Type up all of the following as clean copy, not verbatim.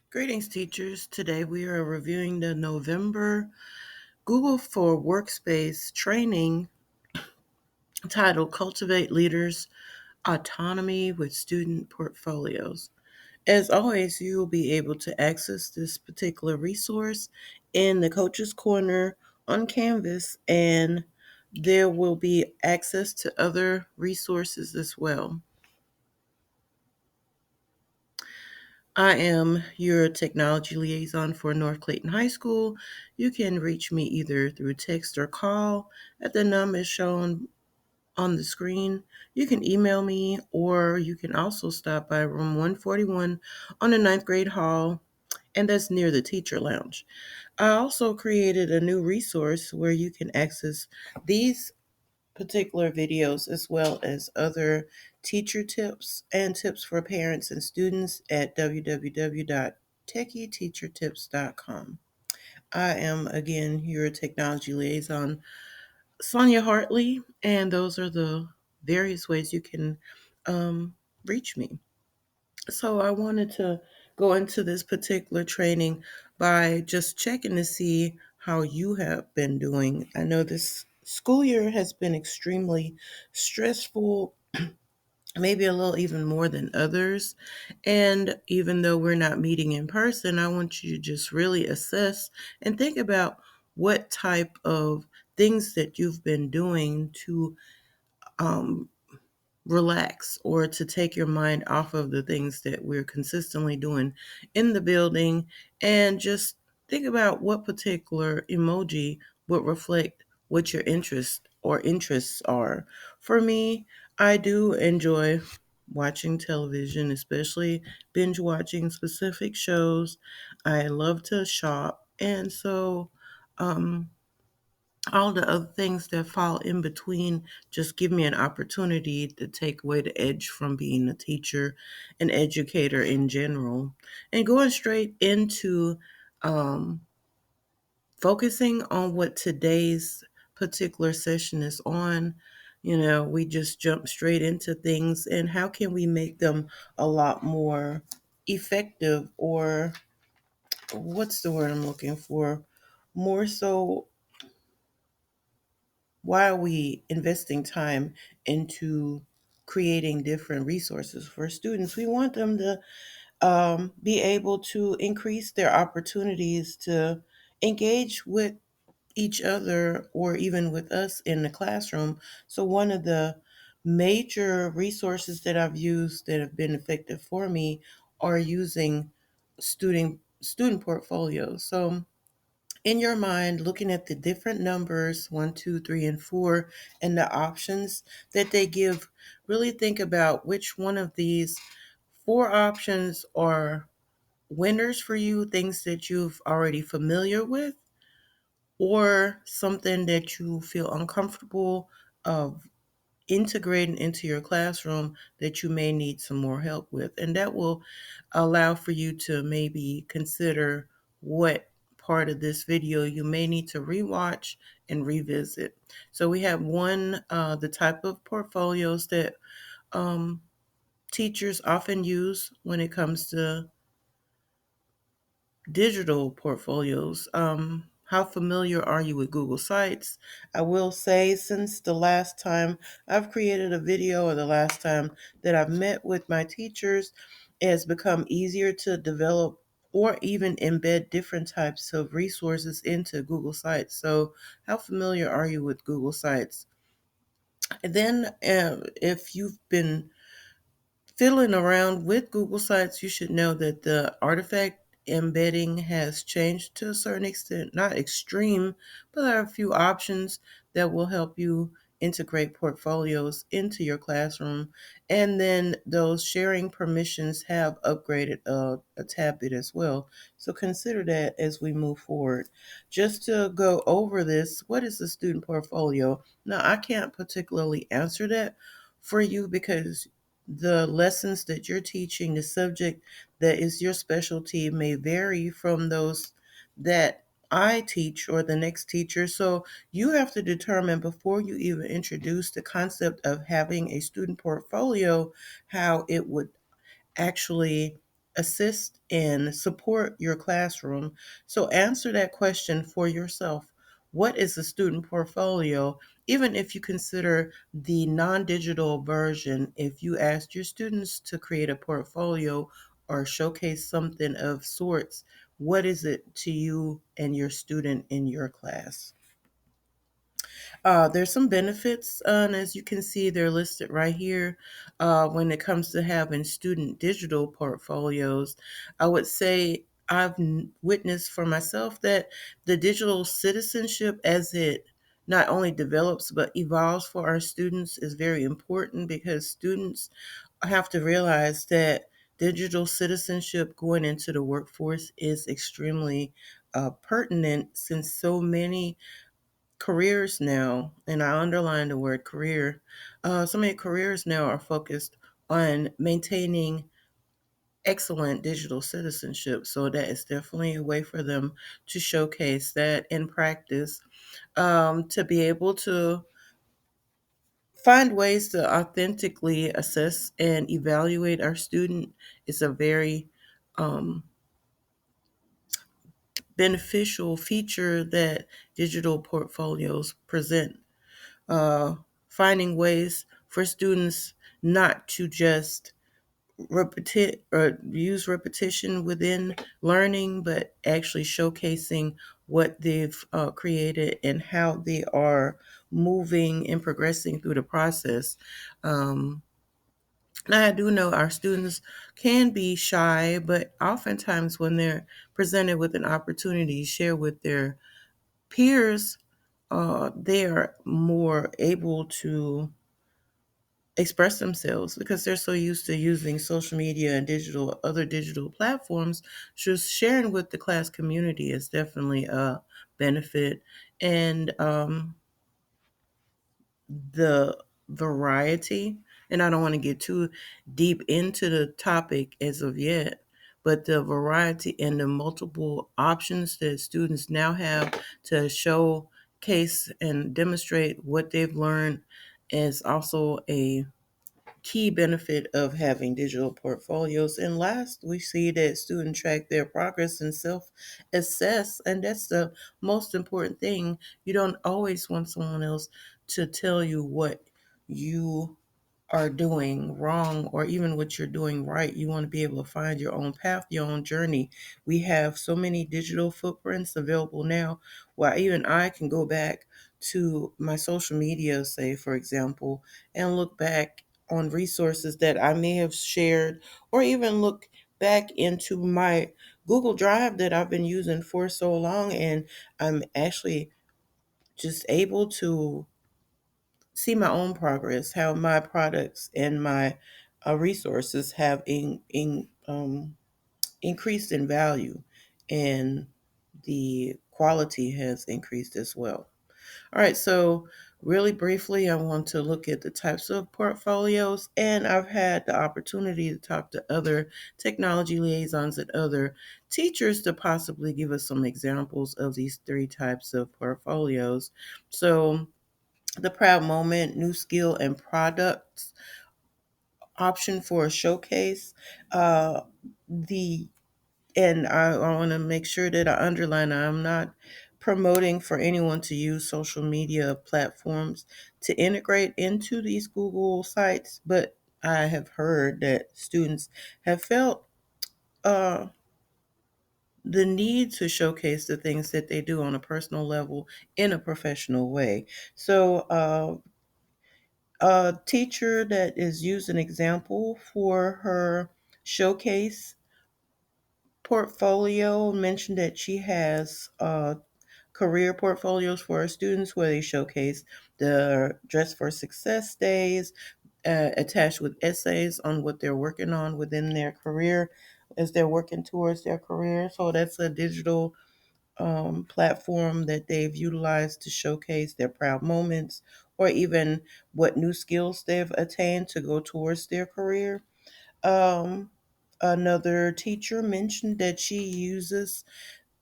Greetings, teachers. Today we are reviewing the November Google for Workspace training titled Cultivate Leaders Autonomy with Student Portfolios. As always, you will be able to access this particular resource in the Coach's Corner on Canvas, and there will be access to other resources as well. I am your technology liaison for North Clayton High School. You can reach me either through text or call at the number shown on the screen. You can email me, or you can also stop by room 141 on the ninth grade hall, and that's near the teacher lounge. I also created a new resource where you can access these particular videos as well as other teacher tips and tips for parents and students at www.techieteachertips.com. I am again your technology liaison, Sonia Hartley, and those are the various ways you can um, reach me. So I wanted to go into this particular training by just checking to see how you have been doing. I know this school year has been extremely stressful, maybe a little even more than others. And even though we're not meeting in person, I want you to just really assess and think about what type of things that you've been doing to um, relax or to take your mind off of the things that we're consistently doing in the building, and just think about what particular emoji would reflect what your interests are. For me, I do enjoy watching television, especially binge watching specific shows. I love to shop, and so um all the other things that fall in between just give me an opportunity to take away the edge from being a teacher, an educator in general. And going straight into um, focusing on what today's particular session is on, we just jump straight into things, and how can we make them a lot more effective, or what's the word I'm looking for? More so, why are we investing time into creating different resources for students? We want them to be able to increase their opportunities to engage with each other or even with us in the classroom. So, one of the major resources that I've used that have been effective for me are using student portfolios. So, in your mind, looking at the different numbers, one, two, three, and four, and the options that they give, really think about which one of these four options are winners for you, things that you've already familiar with, or something that you feel uncomfortable of integrating into your classroom that you may need some more help with. And that will allow for you to maybe consider what part of this video you may need to rewatch and revisit. So we have one, the type of portfolios that um, teachers often use when it comes to digital portfolios. How familiar are you with Google Sites? I will say, since the last time I've created a video, or the last time that I've met with my teachers, it has become easier to develop or even embed different types of resources into Google Sites. So, how familiar are you with Google Sites? And then, if you've been fiddling around with Google Sites, you should know that the artifact embedding has changed to a certain extent, not extreme, but there are a few options that will help you integrate portfolios into your classroom. And then those sharing permissions have upgraded a tad bit as well. So consider that as we move forward. Just to go over this, what is a student portfolio? Now, I can't particularly answer that for you because the lessons that you're teaching, the subject that is your specialty, may vary from those that I teach or the next teacher. So you have to determine before you even introduce the concept of having a student portfolio how it would actually assist and support your classroom. So answer that question for yourself. What is the student portfolio? Even if you consider the non digital version, if you asked your students to create a portfolio or showcase something of sorts, what is it to you and your student in your class? There's some benefits, and as you can see, they're listed right here. When it comes to having student digital portfolios, I would say I've witnessed for myself that the digital citizenship, as it not only develops but evolves for our students, is very important because students have to realize that digital citizenship going into the workforce is extremely pertinent since so many careers now, and I underline the word career, so many careers now are focused on maintaining excellent digital citizenship. So that is definitely a way for them to showcase that in practice, to be able to find ways to authentically assess and evaluate our student is a very um, beneficial feature that digital portfolios present. uh, Finding ways for students not to just repeat or use repetition within learning, but actually showcasing what they've created and how they are moving and progressing through the process. Um, now, I do know our students can be shy, but oftentimes when they're presented with an opportunity to share with their peers, they are more able to express themselves because they're so used to using social media and digital other digital platforms. Just sharing with the class community is definitely a benefit, and the variety, and I don't want to get too deep into the topic as of yet, but the variety and the multiple options that students now have to showcase and demonstrate what they've learned is also a key benefit of having digital portfolios. And last, we see that students track their progress and self assess, and that's the most important thing. You don't always want someone else to tell you what you are doing wrong or even what you're doing right. You want to be able to find your own path, your own journey. We have so many digital footprints available now where even I can go back to my social media, say, for example, and look back on resources that I may have shared, or even look back into my Google Drive that I've been using for so long. And I'm actually just able to see my own progress, how my products and my resources have increased in value, and the quality has increased as well. All right, so really briefly, I want to look at the types of portfolios, and I've had the opportunity to talk to other technology liaisons and other teachers to possibly give us some examples of these three types of portfolios. So, the proud moment, new skill, and products option for a showcase. Uh, the and I want to make sure that I underline I'm not promoting for anyone to use social media platforms to integrate into these Google sites, but I have heard that students have felt uh, the need to showcase the things that they do on a personal level in a professional way. So, a teacher that is used an example for her showcase portfolio mentioned that she has career portfolios for her students where they showcase the Dress for Success days, attached with essays on what they're working on within their career as they're working towards their career. So that's a digital platform that they've utilized to showcase their proud moments or even what new skills they've attained to go towards their career. Um, Another teacher mentioned that she uses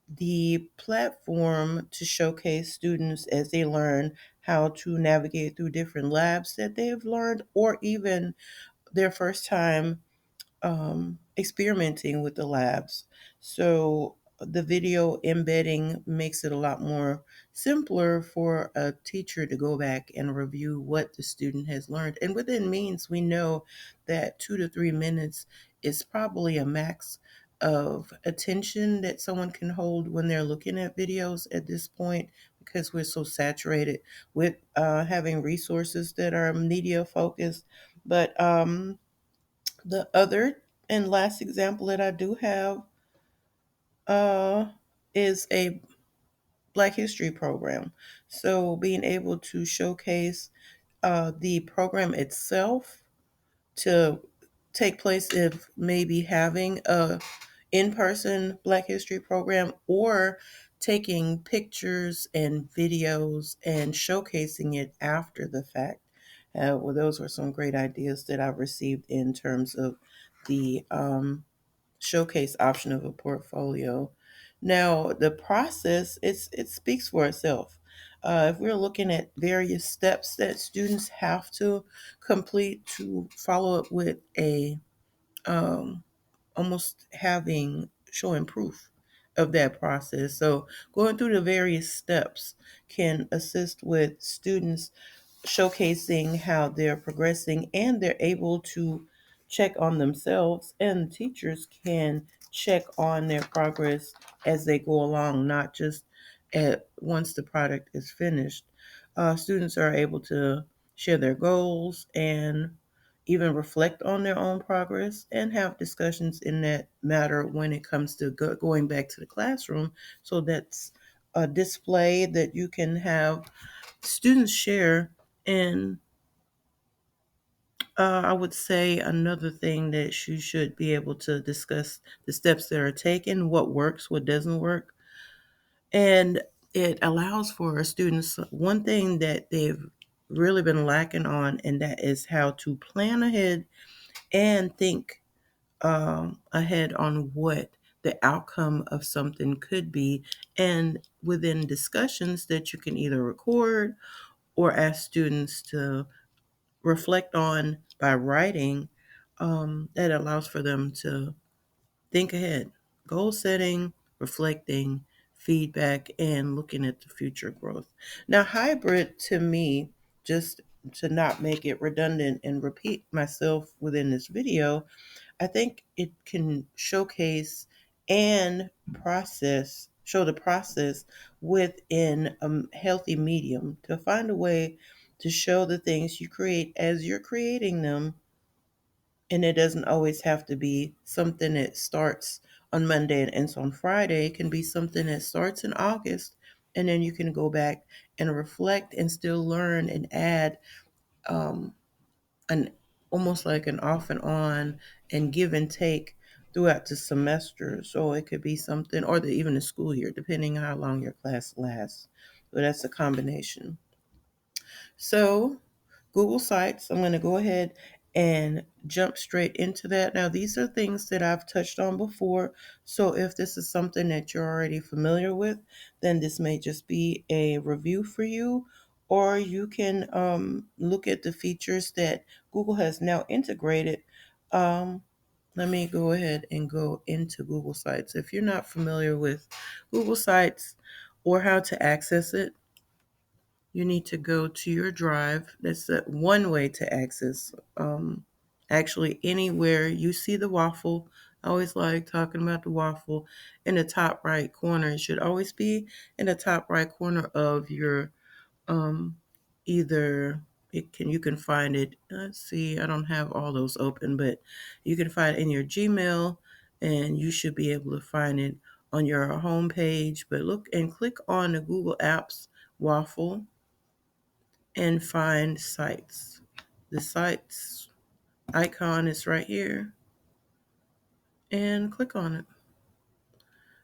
the platform to showcase students as they learn how to navigate through different labs that they have learned, or even their first time experimenting with the labs. So the video embedding makes it a lot more simpler for a teacher to go back and review what the student has learned. And within means, we know that 2 to 3 minutes is probably a max of attention that someone can hold when they're looking at videos at this point, because we're so saturated with having resources that are media focused. But the other and last example that I do have uh, is a Black History program. So being able to showcase the program itself to take place if maybe having a in-person Black History program, or taking pictures and videos and showcasing it after the fact. Well, those were some great ideas that I've received in terms of the showcase option of a portfolio. Now, the process, it speaks for itself. If we're looking at various steps that students have to complete to follow up with a um, almost having showing proof of that process. So going through the various steps can assist with students showcasing how they're progressing, and they're able to check on themselves, and teachers can check on their progress as they go along, not just at once the product is finished. Students are able to share their goals and even reflect on their own progress, and have discussions in that matter when it comes to going back to the classroom. So that's a display that you can have students share. And I would say another thing that you should be able to discuss the steps that are taken, what works, what doesn't work. And it allows for students one thing that they've really been lacking on, and that is how to plan ahead and think ahead on what the outcome of something could be. And within discussions that you can either record or ask students to reflect on by writing, that allows for them to think ahead, goal setting, reflecting, feedback, and looking at the future growth. Now, hybrid to me, just to not make it redundant and repeat myself within this video, I think it can showcase and show the process within a healthy medium, to find a way to show the things you create as you're creating them. And it doesn't always have to be something that starts on Monday and ends on Friday. It can be something that starts in August, and then you can go back and reflect and still learn and add um, an almost like an off and on and give and take throughout the semester. So it could be something, or even the school year, depending on how long your class lasts. So that's a combination. So Google Sites, I'm going to go ahead and jump straight into that. Now, these are things that I've touched on before. So if this is something that you're already familiar with, then this may just be a review for you. Or you can look at the features that Google has now integrated. Um, Let me go ahead and go into Google Sites. If you're not familiar with Google Sites or how to access it, you need to go to your drive. That's one way to access. Actually, anywhere you see the waffle, I always like talking about the waffle in the top right corner. It should always be in the top right corner of your um, either you can find it. Let's see, I don't have all those open, but you can find it in your Gmail, and you should be able to find it on your home page. But look and click on the Google Apps waffle and find sites. The sites icon is right here, and click on it.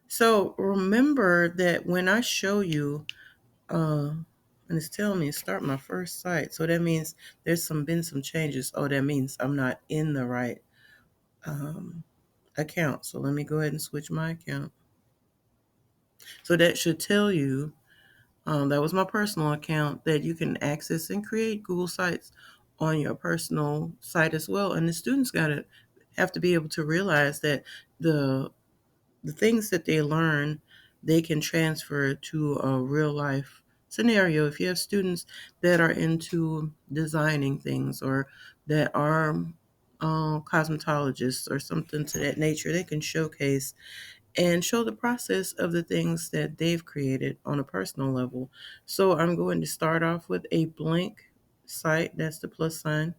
So remember that when I show you, and it's telling me to start my first site, so that means there's been some changes. Oh, that means I'm not in the right um, account. So let me go ahead and switch my account. So that should tell you, that was my personal account, that you can access and create Google Sites on your personal site as well. And the students got it. have to be able to realize that the the things that they learn, they can transfer to a real life scenario. If you have students that are into designing things or that are cosmetologists or something to that nature, they can showcase and show the process of the things that they've created on a personal level. So I'm going to start off with a blank site. That's the plus sign.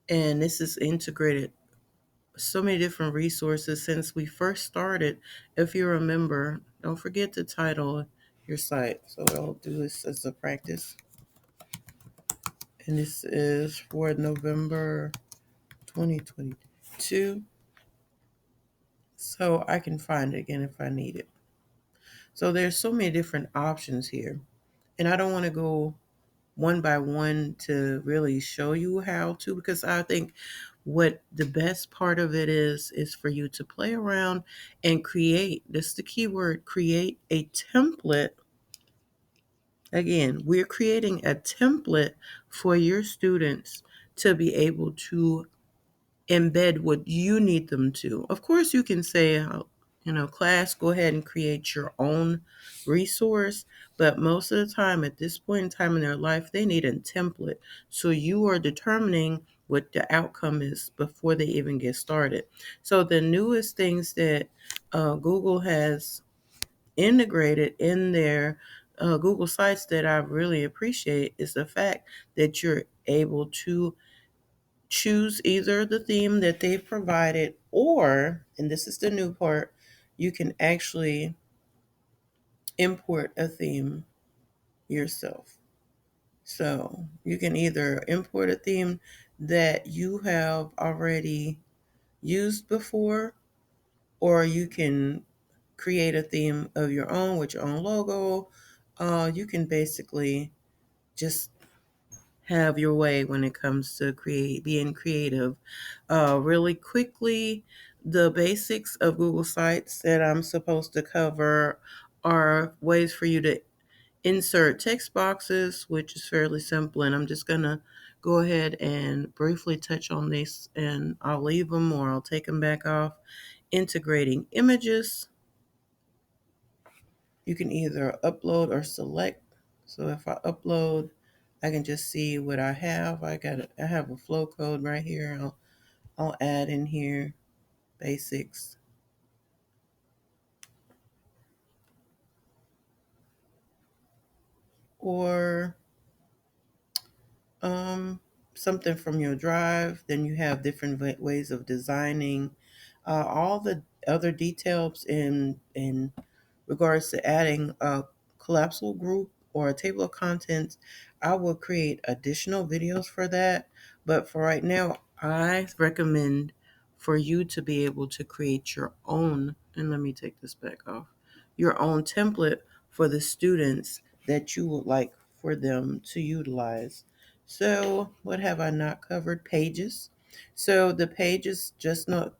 And this is integrated so many different resources since we first started. If you remember, don't forget to title your site. So I'll do this as a practice. And this is for November 2022. So I can find it again if I need it. So there's so many different options here. And I don't want to go one by one to really show you how to, because I think what the best part of it is for you to play around and create. This is the key word, create a template. Again, we're creating a template for your students to be able to embed what you need them to. Of course, you can say, class, go ahead and create your own resource. But most of the time, at this point in time in their life, they need a template. So you are determining what the outcome is before they even get started. So the newest things that Google has integrated in their Google sites that I really appreciate is the fact that you're able to choose either the theme that they've provided, or, and this is the new part, you can actually import a theme yourself. So you can either import a theme that you have already used before, or you can create a theme of your own with your own logo. You can basically just have your way when it comes to being creative. Really quickly, the basics of Google Sites that I'm supposed to cover are ways for you to insert text boxes, which is fairly simple. And I'm just going to go ahead and briefly touch on this, and I'll leave them or I'll take them back off. Integrating images. You can either upload or select. So if I upload, I can just see what I have. I have a flow code right here. I'll add in here basics, or um, something from your drive. Then you have different ways of designing. All the other details in regards to adding a collapsible group or a table of contents, I will create additional videos for that. But for right now, I recommend for you to be able to create your own, and let me take this back off, your own template for the students that you would like for them to utilize. So, what have I not covered? Pages. So, the pages, just not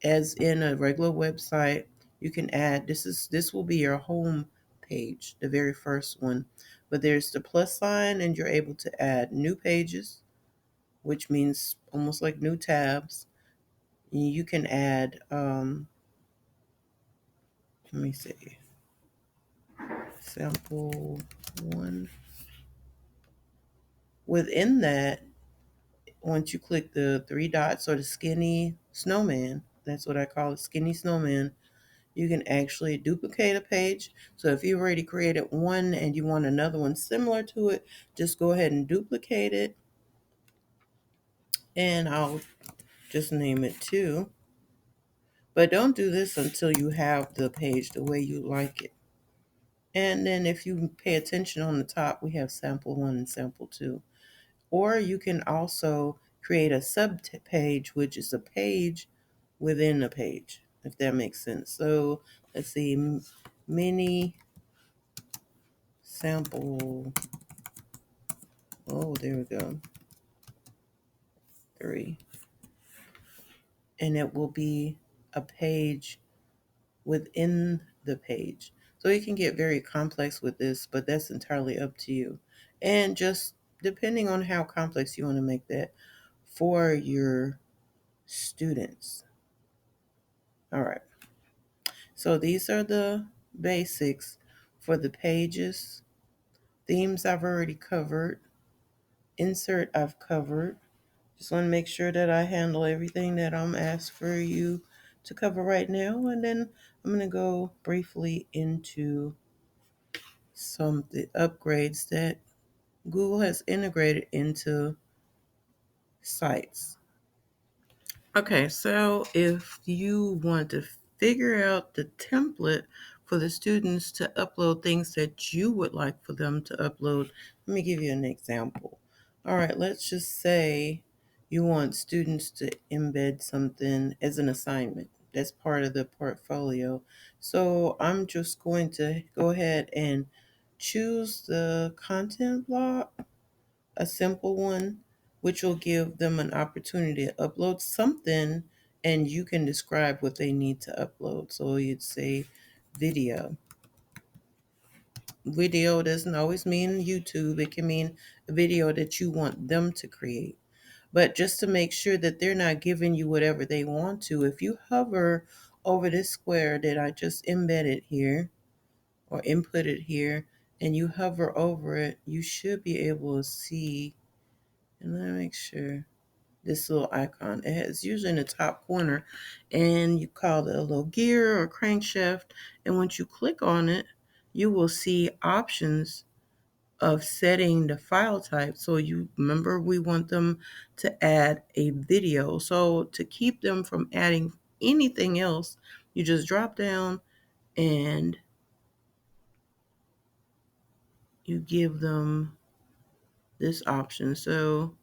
as in a regular website, you can add, this will be your home page, the very first one. But there's the plus sign, and you're able to add new pages, which means almost like new tabs. You can add, let me see, sample one. Within that, once you click the three dots or the skinny snowman, that's what I call it, skinny snowman, you can actually duplicate a page. So if you've already created one and you want another one similar to it, just go ahead and duplicate it. And I'll just name it too. But don't do this until you have the page the way you like it. And then if you pay attention on the top, we have sample one and sample two. Or you can also create a sub page, which is a page within a page, if that makes sense. So let's see, mini sample. Oh, there we go. 3. And it will be a page within the page. So you can get very complex with this, but that's entirely up to you. And just depending on how complex you want to make that for your students. All right. So these are the basics for the pages. Themes I've already covered. Insert I've covered. Just want to make sure that I handle everything that I'm asked for you to cover right now. And then I'm going to go briefly into some of the upgrades that Google has integrated into sites. Okay, so if you want to figure out the template for the students to upload things that you would like for them to upload, let me give you an example. All right, let's just say you want students to embed something as an assignment. That's part of the portfolio. So I'm just going to go ahead and choose the content block, a simple one, which will give them an opportunity to upload something and you can describe what they need to upload. So you'd say video. Video doesn't always mean YouTube, it can mean a video that you want them to create. But just to make sure that they're not giving you whatever they want to, if you hover over this square that I just embedded here or inputted here and you hover over it, you should be able to see. And let me make sure this little icon. It's usually in the top corner, and you call it a little gear or crankshaft. And once you click on it, you will see options of setting the file type. So you remember we want them to add a video. So to keep them from adding anything else, you just drop down and you give them this option. So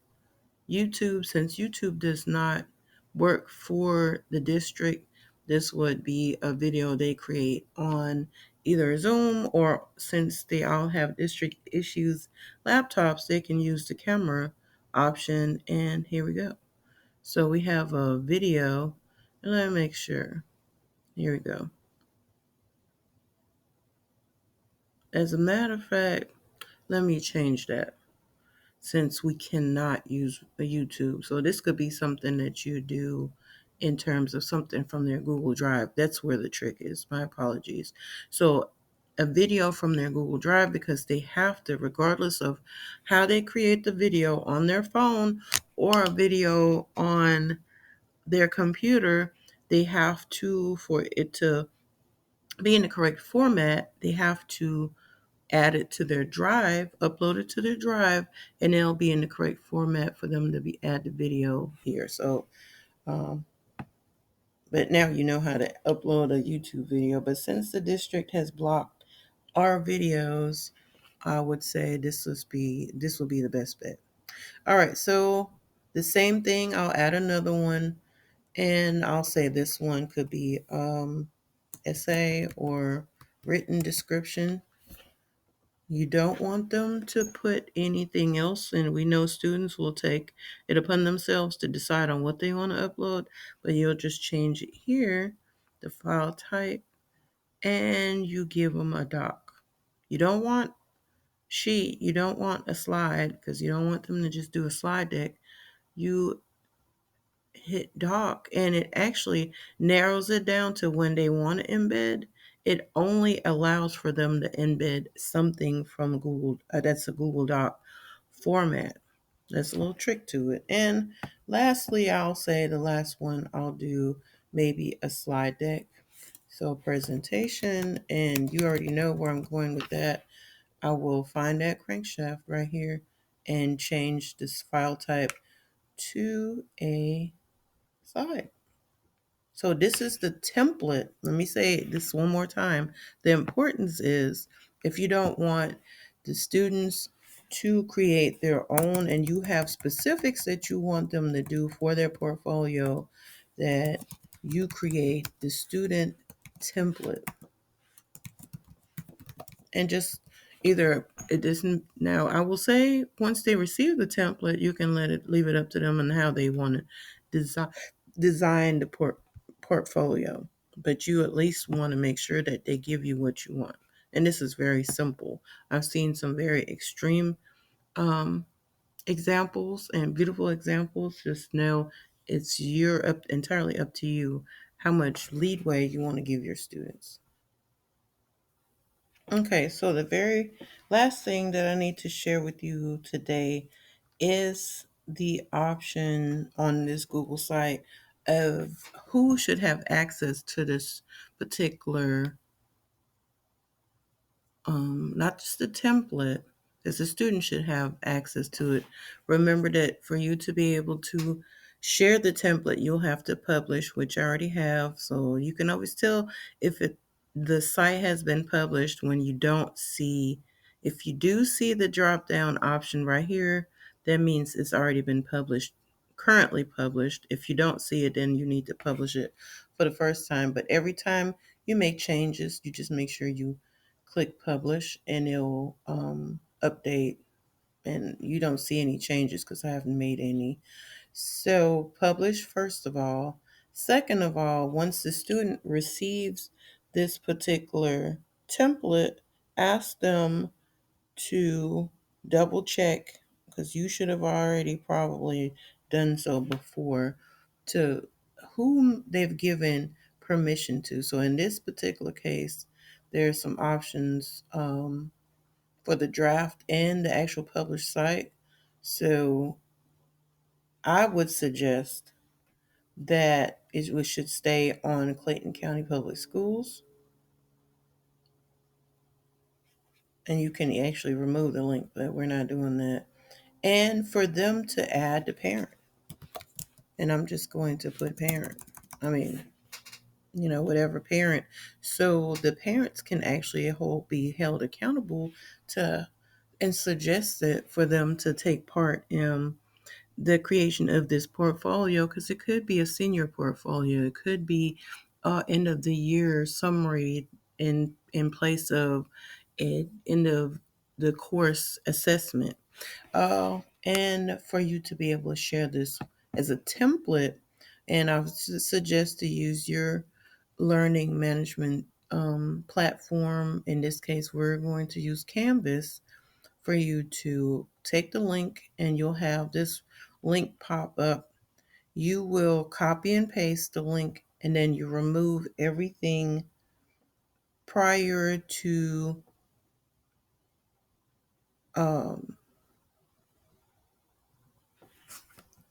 YouTube, since YouTube does not work for the district, this would be a video they create on either Zoom, or since they all have district issues laptops, they can use the camera option. And here we go. So we have a video, and let me make sure. Here we go. As a matter of fact, let me change that, since we cannot use a YouTube. So this could be something that you do in terms of something from their Google Drive. That's where the trick is. My apologies. So a video from their Google Drive, because they have to, regardless of how they create the video on their phone or a video on their computer, they have to, for it to be in the correct format, they have to add it to their drive, upload it to their drive, and it'll be in the correct format for them to be add the video here. So, um, but now you know how to upload a YouTube video. But since the district has blocked our videos, I would say this will be the best bet. All right, so the same thing. I'll add another one, and I'll say this one could be essay or written description. You don't want them to put anything else, and we know students will take it upon themselves to decide on what they want to upload, but you'll just change it here, the file type, and you give them a doc. You don't want sheet, you don't want a slide, because you don't want them to just do a slide deck. You hit doc, and it actually narrows it down to when they want to embed. It only allows for them to embed something from Google, that's a Google Doc format. That's a little trick to it. And lastly, I'll say the last one, I'll do maybe a slide deck. So presentation, and you already know where I'm going with that. I will find that crankshaft right here and change this file type to a slide. So this is the template. Let me say this one more time. The importance is, if you don't want the students to create their own and you have specifics that you want them to do for their portfolio, that you create the student template. And just either it doesn't, now I will say, once they receive the template, you can leave it up to them and how they want to design the portfolio, but you at least want to make sure that they give you what you want. And this is very simple. I've seen some very extreme um, examples and beautiful examples. Just know It's your up entirely up to you how much leadway you want to give your students. Okay, so the very last thing that I need to share with you today is the option on this Google site of who should have access to this particular, not just the template, as the student should have access to it. Remember that for you to be able to share the template, you'll have to publish, which I already have. So you can always tell if the site has been published when you don't see. If you do see the drop down option right here, that means it's already been published, currently published. If you don't see it, then you need to publish it for the first time. But every time you make changes, you just make sure you click publish and it'll update, and you don't see any changes because I haven't made any. So publish first of all. Second of all, once the student receives this particular template, ask them to double check, because you should have already probably done so before, to whom they've given permission to. So in this particular case, there's some options for the draft and the actual published site. So I would suggest that it should stay on Clayton County Public Schools, and you can actually remove the link, but we're not doing that. And for them to add the parent, and I'm just going to put parent. I mean, whatever parent. So the parents can actually be held accountable to and suggested for them to take part in the creation of this portfolio, because it could be a senior portfolio, it could be end of the year summary in place of an end of the course assessment, and for you to be able to share this as a template. And I would suggest to use your learning management platform. In this case, we're going to use Canvas for you to take the link, and you'll have this link pop up. You will copy and paste the link, and then you remove everything prior to, um,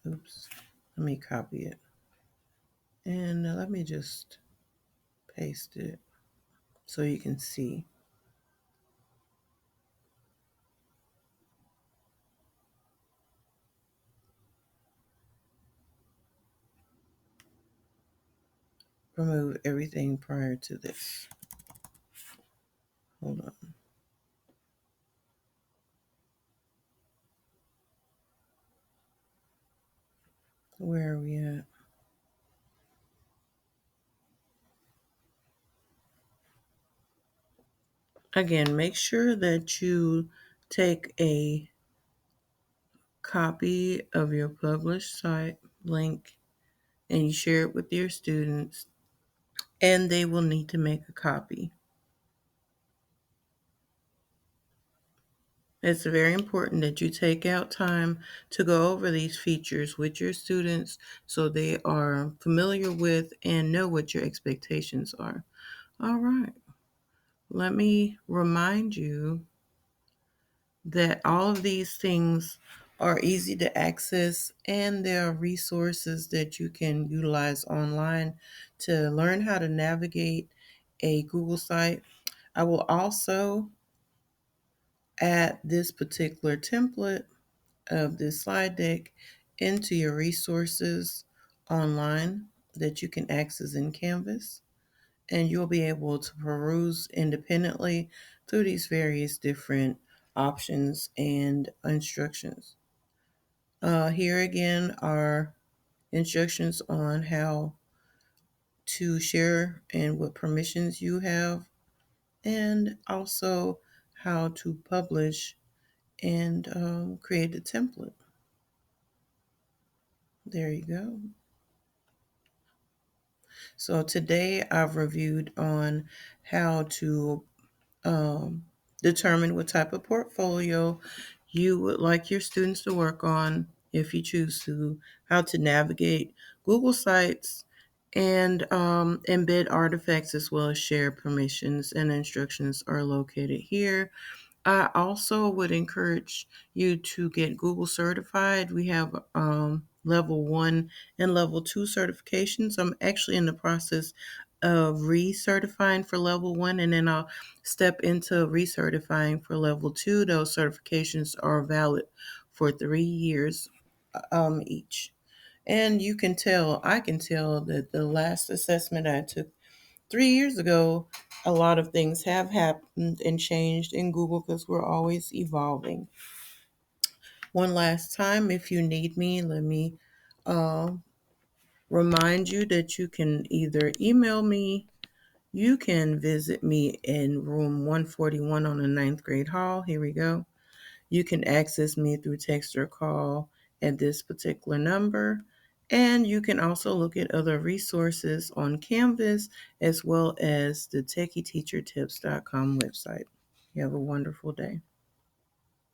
oops, let me copy it. And let me just paste it so you can see. Remove everything prior to this. Hold on. Where are we at? Again, make sure that you take a copy of your published site link and you share it with your students, and they will need to make a copy. It's very important that you take out time to go over these features with your students so they are familiar with and know what your expectations are. All right. Let me remind you that all of these things are easy to access, and there are resources that you can utilize online to learn how to navigate a Google site. I will also add this particular template of this slide deck into your resources online that you can access in Canvas, and you'll be able to peruse independently through these various different options and instructions. Here again are instructions on how to share and what permissions you have, and also how to publish and create the template. There you go. So today I've reviewed on how to um, determine what type of portfolio you would like your students to work on if you choose to, how to navigate Google Sites and embed artifacts as well as share permissions and instructions are located here. I also would encourage you to get Google certified. We have level 1 and level 2 certifications. I'm actually in the process of recertifying for level 1, and then I'll step into recertifying for level 2. Those certifications are valid for 3 years each. And you can tell, I can tell that the last assessment I took 3 years ago, a lot of things have happened and changed in Google because we're always evolving. One last time, if you need me, let me uh, remind you that you can either email me, you can visit me in room 141 on the ninth grade hall. Here we go. You can access me through text or call at this particular number. And you can also look at other resources on Canvas as well as the techieteachertips.com website. You have a wonderful day.